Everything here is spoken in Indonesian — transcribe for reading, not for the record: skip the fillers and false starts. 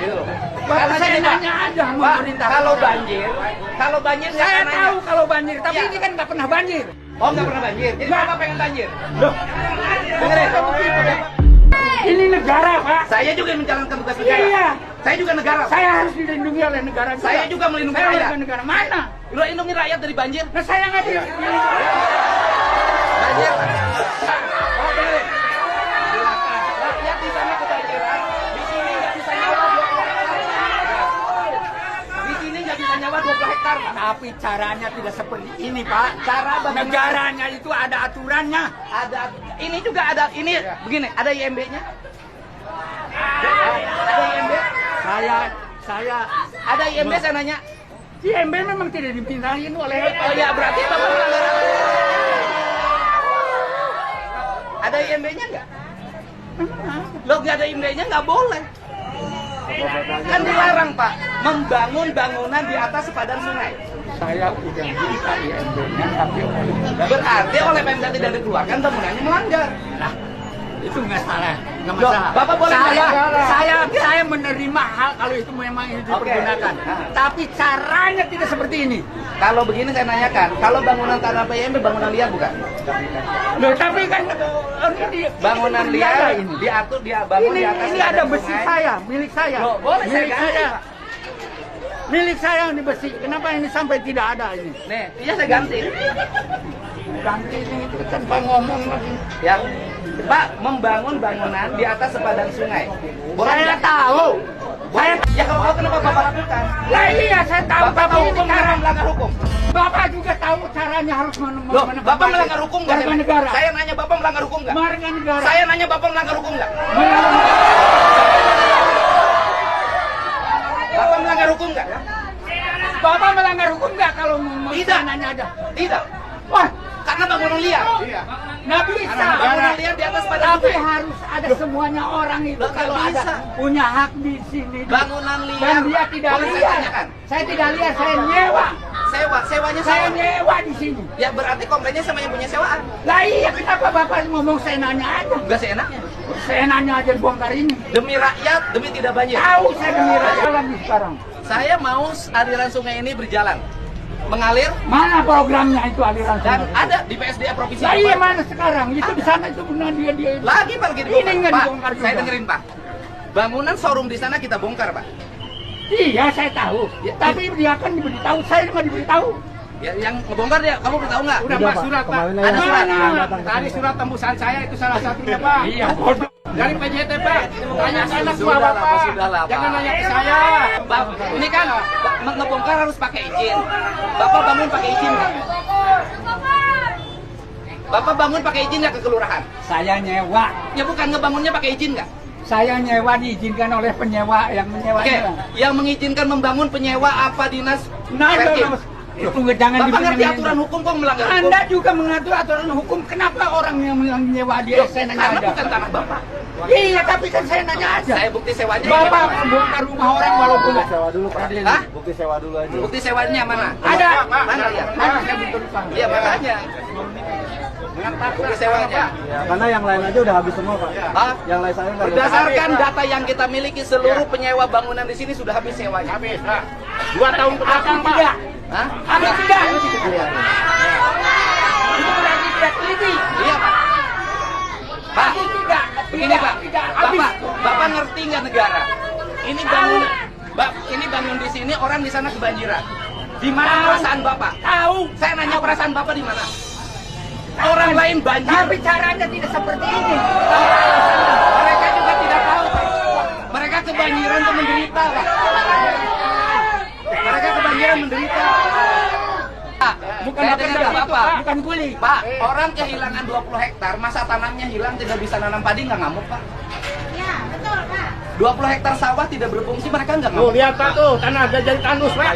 Gitu loh. Karena saya nanya aja sama Pak, pemerintah. kalau banjir Saya nggak tahu nanya. kalau banjir, tapi Ya. ini kan nggak pernah banjir. Oh, nggak pernah banjir. Jadi Nggak. Bapak pengen banjir. Loh, Dengerin. ini negara, Pak. Saya juga menjalankan tugas negara. Iya. Saya juga negara. Saya harus dilindungi oleh negara juga. Saya juga melindungi Saya rakyat. warga negara. Mana? Lu lindungi rakyat dari banjir. Nah, saya nggak di. Banjir. Oh, dengerin. Silakan. Rakyat di sana kebanjiran. Di sini nggak bisa nyawa 20 hektar. Di sini nggak bisa nyawa 20 hektar. Tapi caranya tidak seperti ini, Pak. Cara bagaimana? Negaranya itu ada aturannya. Ada. Ini juga ada. Ini begini. Ada IMB-nya. Ada IMB. Saya Ada IMB saya nanya. IMB memang tidak dipindahin oleh. Oh ya berarti Bapak melanggar aturan. Ada IMB-nya nggak? Lo nggak ada IMB-nya nggak boleh. Kan dilarang Pak membangun bangunan di atas sepadan sungai. Saya udah minta IMB-nya, tapi Berarti oleh Pemda tidak dikeluarkan bangunannya melanggar. nah, itu nggak salah, nggak Loh, masalah. Bapak boleh saya menerima hal kalau itu memang itu dipergunakan. Nah. Tapi caranya tidak seperti ini. Kalau begini saya nanyakan, kalau bangunan tanah PMB bangunan liar bukan? Loh, tapi kan Bangunan ini liar ini. diatur dia bangun di atas Ini sepadan ada besi sungai. saya, milik saya. Loh, boleh saya milik ganti, saya. Pak. Milik saya yang di besi. Kenapa ini sampai tidak ada ini? Nih, iya saya ganti. Ganti ini tanpa ngomong lagi. Ya, Pak membangun bangunan di atas sepadan sungai. Boleh Saya nggak? tahu. Saya ya kalau tahu kenapa Bapak lakukan? Lah iya saya tahu. Bapak tahu Tapi hukum ini cara melanggar hukum. Bapak juga tahu caranya harus Loh, Bapak melanggar hukum nggak? warga negara. Saya nanya Bapak melanggar hukum nggak? Warga negara. Saya nanya Bapak melanggar hukum nggak? Bapak melanggar hukum nggak? Bapak melanggar hukum nggak kalau Tidak. nanya aja? Tidak. Wah, Karena bangunan liar. nggak bisa. Bangunan liar di atas sepadan Tapi sungai. harus ada semuanya orang itu Loh, nggak kalau bisa. ada punya hak di sini. Bangunan liar. Dan dia tidak Boleh saya liar. tanyakan? Saya tidak liar, saya nyewa. Sewanya Saya sewa. nyewa di sini. Ya berarti komplainnya sama yang punya sewaan. Lah iya, kenapa Bapak ngomong saya nanya aja? Enggak seenaknya. Saya nanya aja bongkar ini. Demi rakyat, demi tidak banjir. Tahu saya demi rakyat lagi sekarang. Saya mau aliran sungai ini berjalan, mengalir Mana programnya itu aliran dan sungai? ada di PSDA provinsi. Lah iya Papua. mana sekarang? Itu di sana itu benar dia Lagi Pak, lagi Ini dibongkar. nggak Pak, dibongkar juga. saya dengerin Pak. Bangunan showroom di sana kita bongkar Pak. Iya saya tahu. Ya, Tapi dia kan diberitahu, saya nggak diberitahu. Ya, yang ngebongkar dia, kamu beritahu nggak? Udah Pak, surat Pak. Ada surat. Tadi surat tembusan saya itu salah satunya Pak. Iya bodoh. Dari PJT Pak. Tanya ke anak Sudah buah lah, Bapak. sudah lah, Pak. Jangan nanya ke saya. Pak, ini kan ngebongkar harus pakai izin. Bapak bangun pakai izin nggak? Bapak bangun pakai izin nggak ke kelurahan? Saya nyewa. Ya bukan ngebangunnya pakai izin nggak? Saya nyewa diizinkan oleh penyewa yang Oke, menyewanya. yang mengizinkan membangun penyewa apa dinas? Nah, Perkim? itu jangan Bapak ngerti dibilang- aturan hukum kok melanggar hukum? Anda juga mengatur aturan hukum. Kenapa orang yang menyewa dia? Loh, Saya nanya karena aja. bukan tanah Bapak. Iya, tapi kan saya nanya aja. Saya bukti sewanya. Bapak bongkar rumah orang walaupun Sewa dulu Pak. Hah? Bukti sewa dulu aja. Bukti sewanya mana? ada. Mana ya? Mana saya butuh rumah. Iya makanya. Bukti sewanya. Ya, karena yang lain aja udah habis semua Pak. Hah? Yang lain saya nggak ada. Berdasarkan data yang kita miliki, seluruh penyewa bangunan di sini sudah habis sewanya. Habis Pak. 2 tahun ke belakang Aku Pak. tidak. Hah? Aku tidak. Iya. Itu berarti tidak teliti. Iya Pak. Pak, Aku tidak. begini Pak. Tidak. Habis. Bapak ngerti nggak negara? Ini bangun di sini, orang di sana kebanjiran. Di mana Tahu. perasaan Bapak? Tahu. Saya nanya perasaan Bapak di mana? Orang lain banjir. Tapi caranya tidak seperti ini. Mereka juga tidak tahu, Pak. Mereka kebanjiran dan menderita, Pak. Mereka kebanjiran menderita. Pak, Bukan saya apa dengar itu, Bapak. bukan kuli. Pak, orang kehilangan 20 hektar, masa tanamnya hilang tidak bisa nanam padi, nggak ngamuk, Pak. Ya, betul, Pak. 20 hektar sawah tidak berfungsi, mereka nggak Tuh ngamuk. lihat Pak tuh, tanah udah jadi tandus Pak.